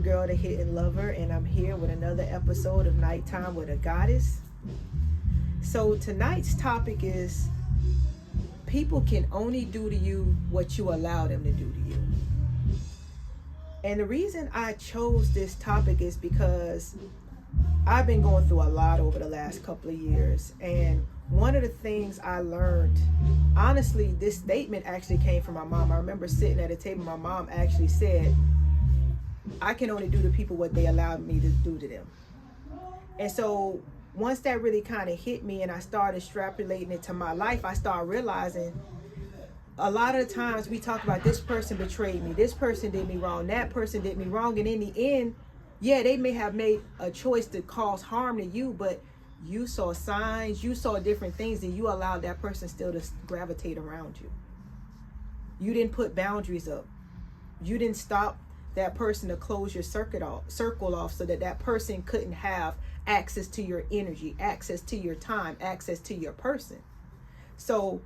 girl, the Hidden Lover, and I'm here with another episode of Nighttime with a Goddess. So tonight's topic is people can only do to you what you allow them to do to you. And the reason I chose this topic is because I've been going through a lot over the last couple of years. And one of the things I learned, honestly, this statement actually came from my mom. I remember sitting at a table, my mom actually said, I can only do to people what they allowed me to do to them. And so once that really kind of hit me and I started extrapolating it to my life, I started realizing a lot of the times we talk about this person betrayed me, this person did me wrong, that person did me wrong. And in the end, yeah, they may have made a choice to cause harm to you, but you saw signs, you saw different things, and you allowed that person still to gravitate around you. You didn't put boundaries up. You didn't stop that person to close your circle off so that that person couldn't have access to your energy, access to your time, access to your person. So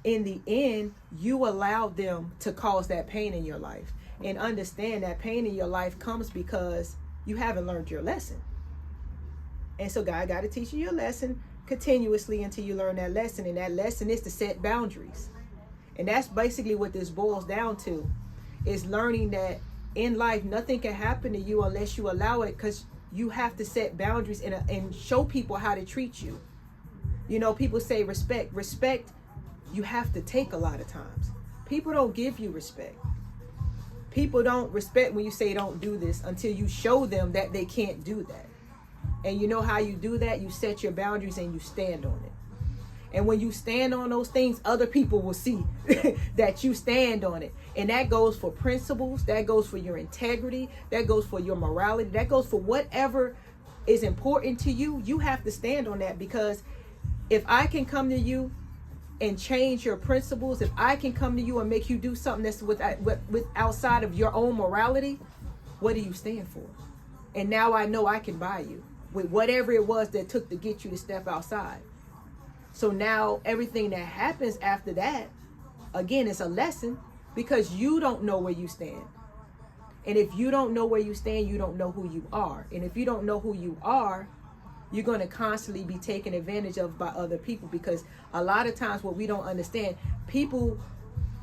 in the end, you allowed them to cause that pain in your life. And understand that pain in your life comes because you haven't learned your lesson. And so God got to teach you your lesson continuously until you learn that lesson. And that lesson is to set boundaries. And that's basically what this boils down to, is learning that in life, nothing can happen to you unless you allow it, because you have to set boundaries and show people how to treat you. You know, people say respect. Respect, you have to take a lot of times. People don't give you respect. People don't respect when you say don't do this until you show them that they can't do that. And you know how you do that? You set your boundaries and you stand on it. And when you stand on those things, other people will see that you stand on it. And that goes for principles, that goes for your integrity, that goes for your morality, that goes for whatever is important to you. You have to stand on that, because if I can come to you and change your principles, if I can come to you and make you do something that's with outside of your own morality, what do you stand for? And now I know I can buy you with whatever it was that took to get you to step outside. So now everything that happens after that, again, it's a lesson, because you don't know where you stand. And if you don't know where you stand, you don't know who you are. And if you don't know who you are, you're going to constantly be taken advantage of by other people, because a lot of times what we don't understand, people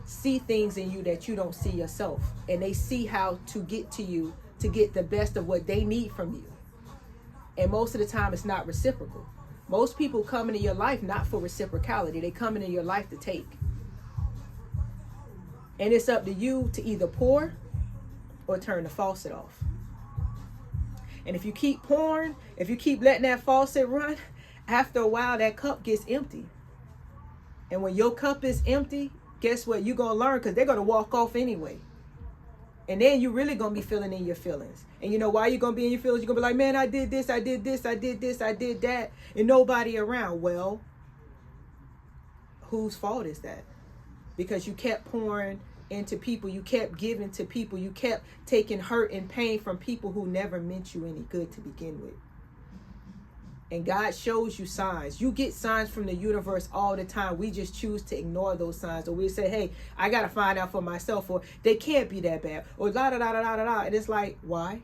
see things in you that you don't see yourself, and they see how to get to you to get the best of what they need from you. And most of the time it's not reciprocal. Most people come into your life not for reciprocality. They come into your life to take. And it's up to you to either pour or turn the faucet off. And if you keep pouring, if you keep letting that faucet run, after a while that cup gets empty. And when your cup is empty, guess what? You're going to learn, because they're going to walk off anyway. And then you're really going to be feeling in your feelings. And you know why you're going to be in your feelings? You're going to be like, man, I did this, I did this, I did this, I did that, and nobody around. Well, whose fault is that? Because you kept pouring into people, you kept giving to people, you kept taking hurt and pain from people who never meant you any good to begin with. And God shows you signs. You get signs from the universe all the time. We just choose to ignore those signs. Or we say, hey, I got to find out for myself. Or they can't be that bad. Or da da da da da da. And it's like, why?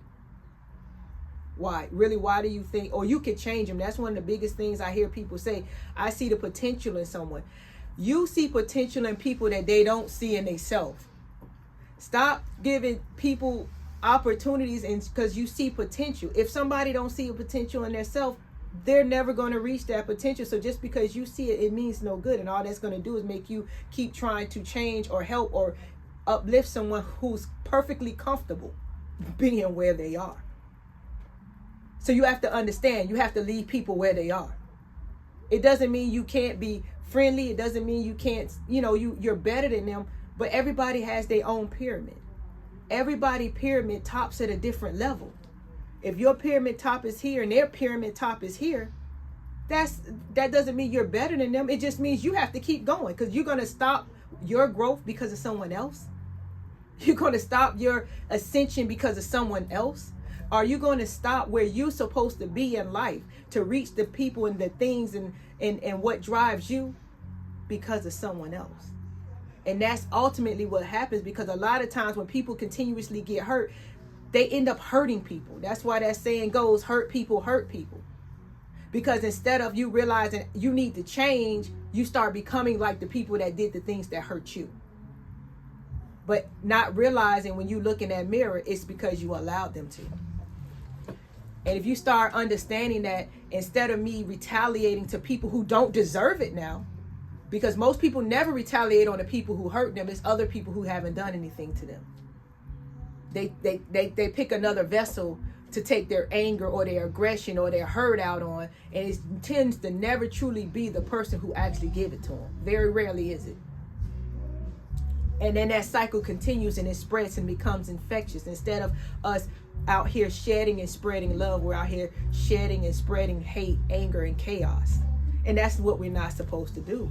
Why? Really, why do you think? Or you could change them. That's one of the biggest things I hear people say. I see the potential in someone. You see potential in people that they don't see in themselves. Stop giving people opportunities because you see potential. If somebody don't see a potential in themselves, they're never going to reach that potential. So just because you see it, it means no good. And all that's going to do is make you keep trying to change or help or uplift someone who's perfectly comfortable being where they are. So you have to understand, you have to leave people where they are. It doesn't mean you can't be friendly. It doesn't mean you can't, you're better than them. But everybody has their own pyramid. Everybody pyramid tops at a different level. If your pyramid top is here and their pyramid top is here, that doesn't mean you're better than them. It just means you have to keep going, because you're going to stop your growth because of someone else. You're going to stop your ascension because of someone else. Are you going to stop where you're supposed to be in life to reach the people and the things and what drives you because of someone else? And that's ultimately what happens, because a lot of times when people continuously get hurt, they end up hurting people. That's why that saying goes, hurt people hurt people. Because instead of you realizing you need to change, you start becoming like the people that did the things that hurt you. But not realizing when you look in that mirror, it's because you allowed them to. And if you start understanding that instead of me retaliating to people who don't deserve it now, because most people never retaliate on the people who hurt them, it's other people who haven't done anything to them. They pick another vessel to take their anger or their aggression or their hurt out on, and it tends to never truly be the person who actually gave it to them. Very rarely is it. And then that cycle continues and it spreads and becomes infectious. Instead of us out here shedding and spreading love, we're out here shedding and spreading hate, anger, and chaos. And that's what we're not supposed to do.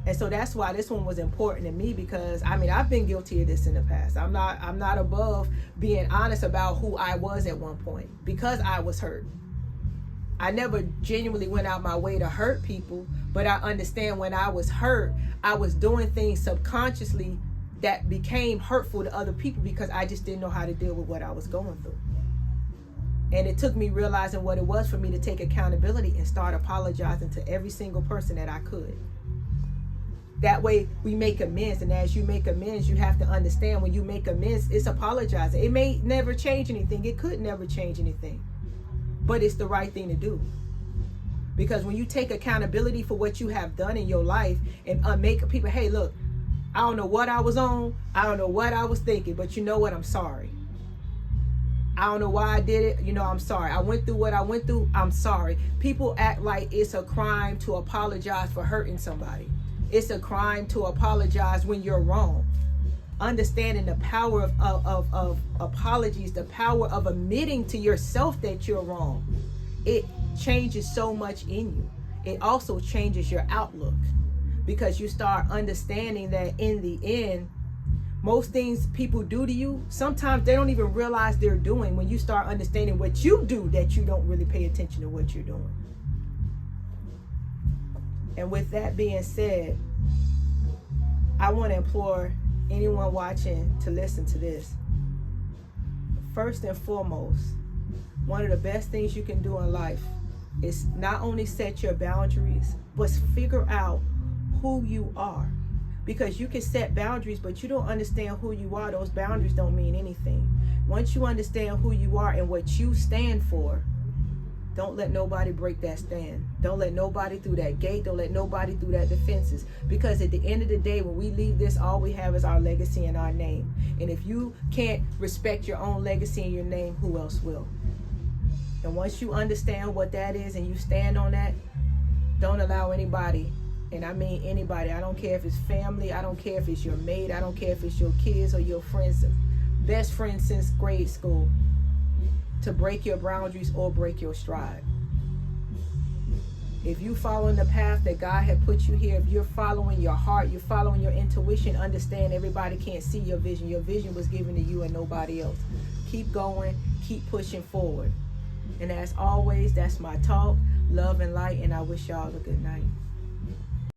And so that's why this one was important to me, because I mean, I've been guilty of this in the past. I'm not above being honest about who I was at one point, because I was hurt. I never genuinely went out my way to hurt people, but I understand when I was hurt, I was doing things subconsciously that became hurtful to other people because I just didn't know how to deal with what I was going through. And it took me realizing what it was for me to take accountability and start apologizing to every single person that I could. That way we make amends. And as you make amends, you have to understand when you make amends, it's apologizing. It may never change anything. It could never change anything. But it's the right thing to do. Because when you take accountability for what you have done in your life and make people, hey, look, I don't know what I was on. I don't know what I was thinking, but you know what? I'm sorry. I don't know why I did it. You know, I'm sorry. I went through what I went through. I'm sorry. People act like it's a crime to apologize for hurting somebody. It's a crime to apologize when you're wrong. Understanding the power of apologies, the power of admitting to yourself that you're wrong. It changes so much in you. It also changes your outlook, because you start understanding that in the end, most things people do to you, sometimes they don't even realize they're doing, when you start understanding what you do that you don't really pay attention to what you're doing. And with that being said, I want to implore anyone watching to listen to this. First and foremost, one of the best things you can do in life is not only set your boundaries, but figure out who you are. Because you can set boundaries, but you don't understand who you are, those boundaries don't mean anything. Once you understand who you are and what you stand for, don't let nobody break that stand. Don't let nobody through that gate. Don't let nobody through that defenses. Because at the end of the day, when we leave this, all we have is our legacy and our name. And if you can't respect your own legacy and your name, who else will? And once you understand what that is and you stand on that, don't allow anybody, and I mean anybody, I don't care if it's family, I don't care if it's your mate, I don't care if it's your kids or your friends, best friends since grade school, to break your boundaries or break your stride. If you following the path that God had put you here, if you're following your heart, you're following your intuition, understand everybody can't see your vision. Your vision was given to you and nobody else. Keep going, keep pushing forward. And as always, that's my talk, love and light, and I wish y'all a good night.